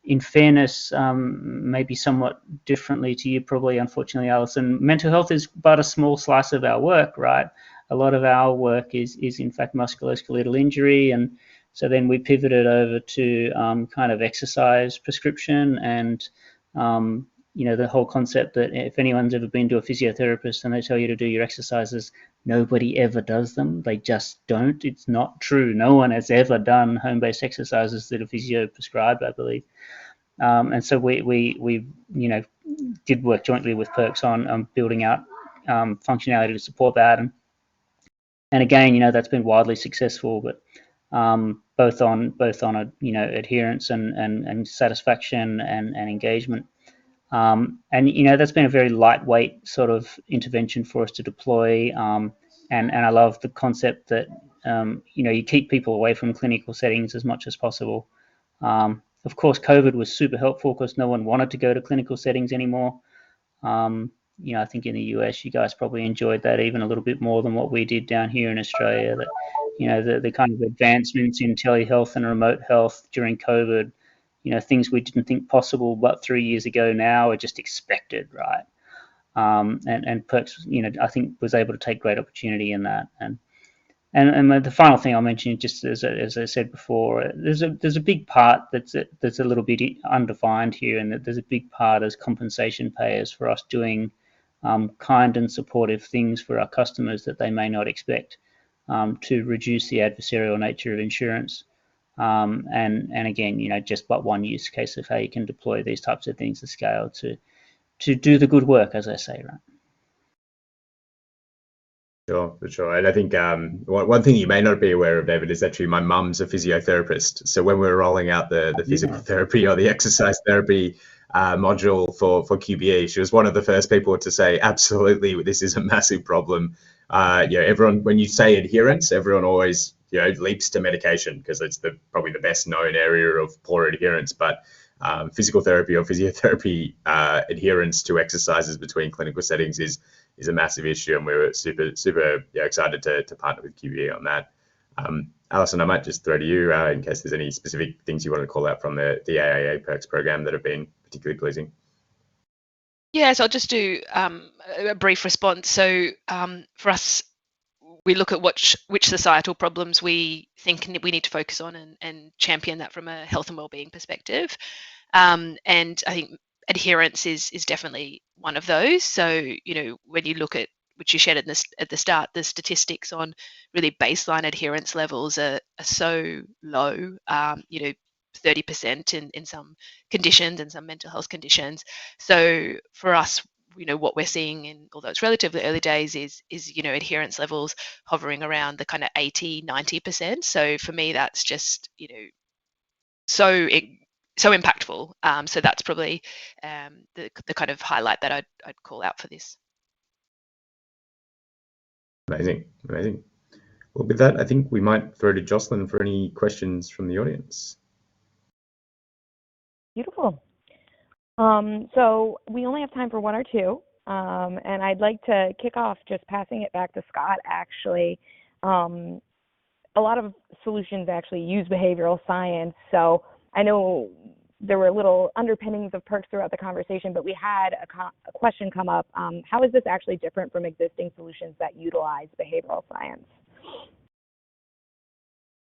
in fairness, maybe somewhat differently to you probably, unfortunately, Alison, mental health is but a small slice of our work, right? A lot of our work is in fact musculoskeletal injury, and so then we pivoted over to kind of exercise prescription and the whole concept that if anyone's ever been to a physiotherapist and they tell you to do your exercises, nobody ever does them. They just don't. It's not true. No one has ever done home-based exercises that a physio prescribed, I believe. And so we did work jointly with Perx on building out functionality to support that. And again, that's been wildly successful, but both on adherence and satisfaction and engagement. And that's been a very lightweight sort of intervention for us to deploy. and I love the concept that you keep people away from clinical settings as much as possible. Of course, COVID was super helpful because no one wanted to go to clinical settings anymore. I think in the US, you guys probably enjoyed that even a little bit more than what we did down here in Australia. That the kind of advancements in telehealth and remote health during COVID, things we didn't think possible, but 3 years ago now are just expected, right? And Perx, I think was able to take great opportunity in that. And the final thing I'll mention, just as I said before, there's a big part that's a little bit undefined here, and that there's a big part as compensation payers for us doing kind and supportive things for our customers that they may not expect, to reduce the adversarial nature of insurance. And again, just but one use case of how you can deploy these types of things to scale to do the good work, as I say, right? Sure, for sure. And I think one thing you may not be aware of, David, is actually my mum's a physiotherapist. So when we're rolling out the physical therapy or the exercise therapy module for QBE, she was one of the first people to say, absolutely, this is a massive problem. Everyone, when you say adherence, everyone always leaps to medication because it's probably the best known area of poor adherence. But physical therapy or physiotherapy adherence to exercises between clinical settings is a massive issue, and we were super excited to partner with QBE on that. Alison, I might just throw to you in case there's any specific things you want to call out from the AAA Perx program that have been particularly pleasing. Yes, I'll just do a brief response. So for us, we look at which societal problems we think we need to focus on and champion that from a health and wellbeing perspective. And I think adherence is definitely one of those. So, when you look at, which you shared at the start, the statistics on really baseline adherence levels are so low, 30% in some conditions and some mental health conditions. So for us, what we're seeing although it's relatively early days is adherence levels hovering around the kind of 80-90%. So for me, that's just so impactful. So that's probably the kind of highlight that I'd call out for this. Amazing. Well, with that, I think we might throw to Jocelyn for any questions from the audience. Beautiful. So we only have time for one or two, and I'd like to kick off just passing it back to Scott, actually. A lot of solutions actually use behavioral science, so I know there were little underpinnings of Perx throughout the conversation, but we had a question come up. How is this actually different from existing solutions that utilize behavioral science?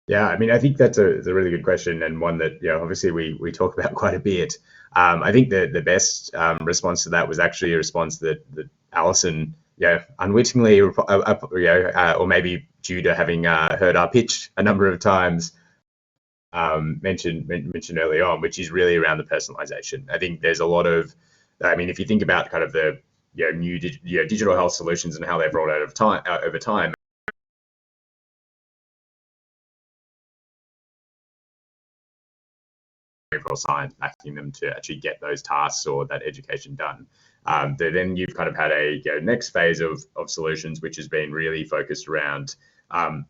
Yeah, I mean, I think that's a really good question, and one that obviously we talk about quite a bit. I think the best response to that was actually a response that Alison, unwittingly, or maybe due to having heard our pitch a number of times, mentioned early on, which is really around the personalization. I think there's a lot of, if you think about kind of the new digital health solutions and how they've rolled out over time. Behavioral science backing them to actually get those tasks or that education done. Then you've kind of had a next phase of solutions, which has been really focused around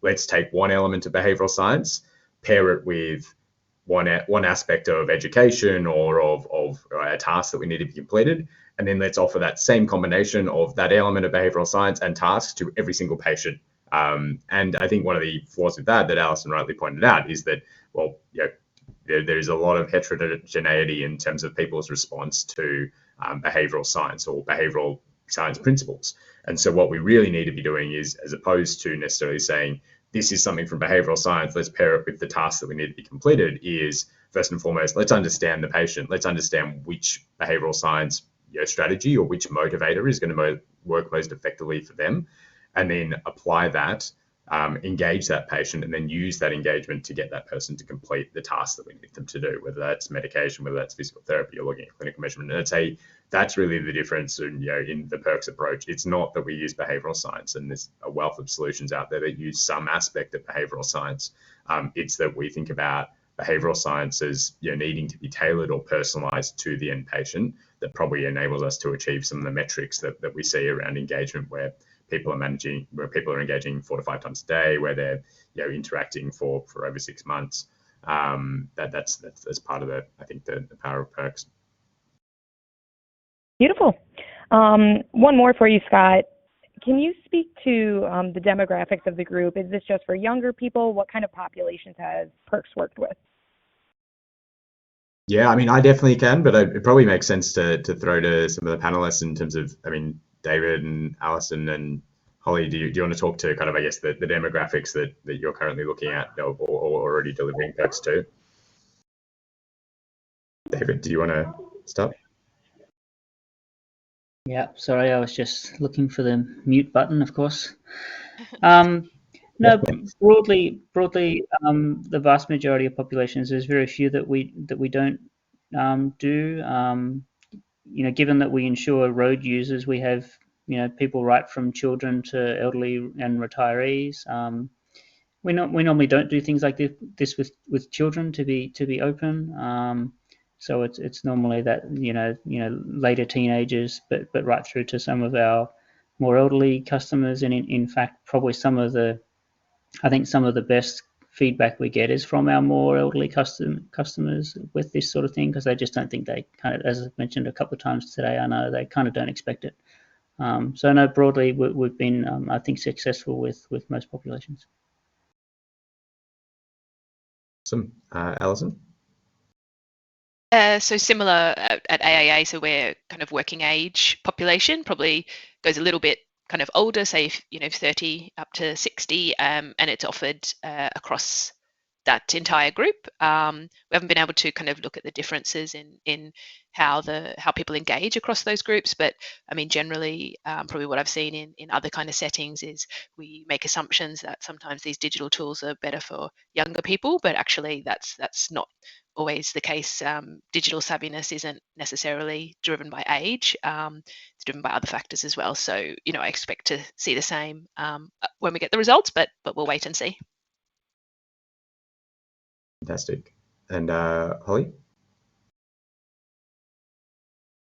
let's take one element of behavioral science, pair it with one aspect of education or of a task that we need to be completed, and then let's offer that same combination of that element of behavioral science and tasks to every single patient. And I think one of the flaws with that Alison rightly pointed out is that, there's a lot of heterogeneity in terms of people's response to behavioral science or behavioral science principles. And so what we really need to be doing is, as opposed to necessarily saying, this is something from behavioral science, let's pair it with the tasks that we need to be completed, is first and foremost, let's understand the patient. Let's understand which behavioral science strategy or which motivator is going to work most effectively for them, and then apply that, engage that patient, and then use that engagement to get that person to complete the task that we need them to do, whether that's medication, whether that's physical therapy, or looking at clinical measurement. And I'd say that's really the difference in the Perx approach. It's not that we use behavioral science, and there's a wealth of solutions out there that use some aspect of behavioral science. It's that we think about behavioral science as needing to be tailored or personalized to the end patient. That probably enables us to achieve some of the metrics that we see around engagement, where people are engaging 4 to 5 times a day, where they're interacting for over 6 months. That's part of I think the power of Perx. Beautiful. One more for you, Scott. Can you speak to the demographics of the group? Is this just for younger people? What kind of populations has Perx worked with? Yeah, I mean, I definitely can, but it probably makes sense to throw to some of the panelists in terms of, I mean, David and Alison and Holly, do you want to talk to kind of, I guess, the demographics that you're currently looking at or already delivering Perx to? David, do you want to start? Yeah, sorry, I was just looking for the mute button, of course. No, broadly, the vast majority of populations, there's very few that we don't do. Given that we insure road users, we have people right from children to elderly and retirees. We normally don't do things like this with children, to be open. So it's normally that later teenagers, but right through to some of our more elderly customers, and in fact probably some of the best feedback we get is from our more elderly customers with this sort of thing, because they just don't think, they kind of, as I mentioned a couple of times today, I know they kind of don't expect it. So no, broadly we've been I think successful with most populations. Awesome. Alison? So similar at AAA, so we're kind of working age population, probably goes a little bit kind of older, say 30 up to 60, and it's offered across that entire group. We haven't been able to kind of look at the differences in how people engage across those groups, but I mean generally probably what I've seen in other kind of settings is we make assumptions that sometimes these digital tools are better for younger people, but actually that's not always the case. Digital savviness isn't necessarily driven by age. It's driven by other factors as well. So, I expect to see the same when we get the results, but we'll wait and see. Fantastic. And Holly?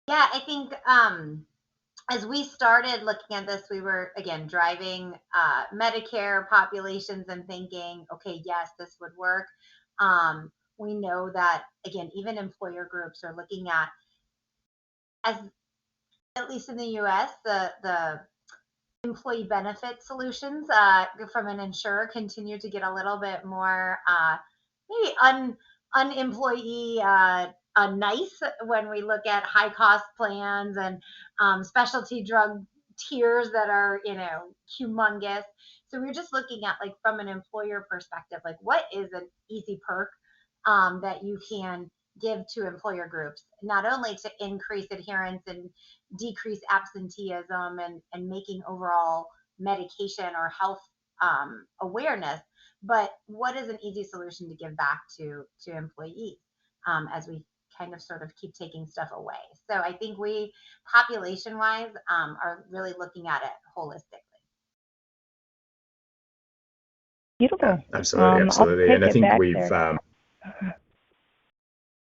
Yeah, I think as we started looking at this, we were, again, driving Medicare populations and thinking, okay, yes, this would work. We know that, again, even employer groups are looking at least in the US, the employee benefit solutions from an insurer continue to get a little bit more maybe unemployee nice when we look at high cost plans and specialty drug tiers that are humongous. So we're just looking at, like, from an employer perspective, like, what is an easy perk that you can give to employer groups, not only to increase adherence and decrease absenteeism and making overall medication or health awareness, but what is an easy solution to give back to employees as we kind of sort of keep taking stuff away. So I think we, population-wise, are really looking at it holistically. Beautiful. Absolutely. And I think we've...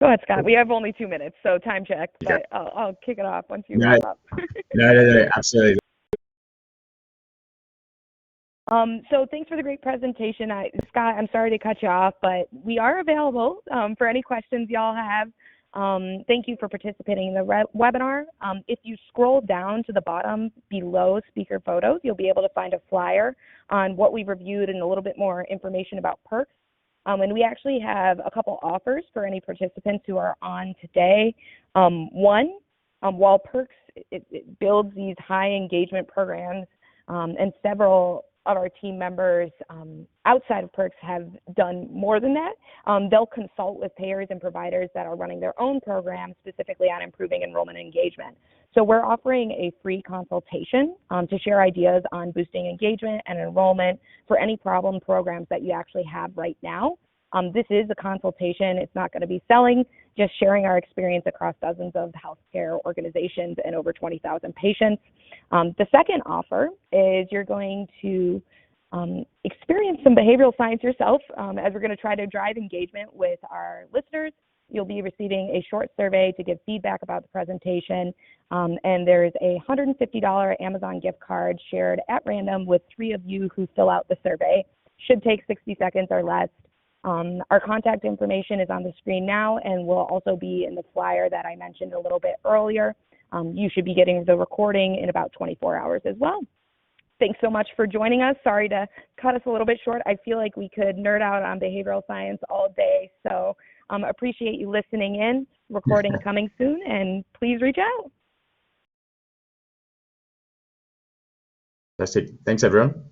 Go ahead, Scott. We have only 2 minutes, so time check, but I'll kick it off once you wrap up. No, absolutely. So thanks for the great presentation. Scott, I'm sorry to cut you off, but we are available for any questions y'all have. Thank you for participating in the webinar. If you scroll down to the bottom below speaker photos, you'll be able to find a flyer on what we've reviewed and a little bit more information about Perx. And we actually have a couple offers for any participants who are on today. One, while Perx it builds these high engagement programs, and several of our team members outside of Perx have done more than that. They'll consult with payers and providers that are running their own programs specifically on improving enrollment and engagement. So we're offering a free consultation to share ideas on boosting engagement and enrollment for any problem programs that you actually have right now. This is a consultation. It's not going to be selling, just sharing our experience across dozens of healthcare organizations and over 20,000 patients. The second offer is you're going to experience some behavioral science yourself as we're going to try to drive engagement with our listeners you'll be receiving a short survey to give feedback about the presentation, and there's a $150 Amazon gift card shared at random with 3 of you who fill out the survey. Should take 60 seconds or less. Our contact information is on the screen now and will also be in the flyer that I mentioned a little bit earlier. You should be getting the recording in about 24 hours as well. Thanks so much for joining us. Sorry to cut us a little bit short. I feel like we could nerd out on behavioral science all day. So appreciate you listening in. Recording coming soon, and please reach out. Fantastic. Thanks, everyone.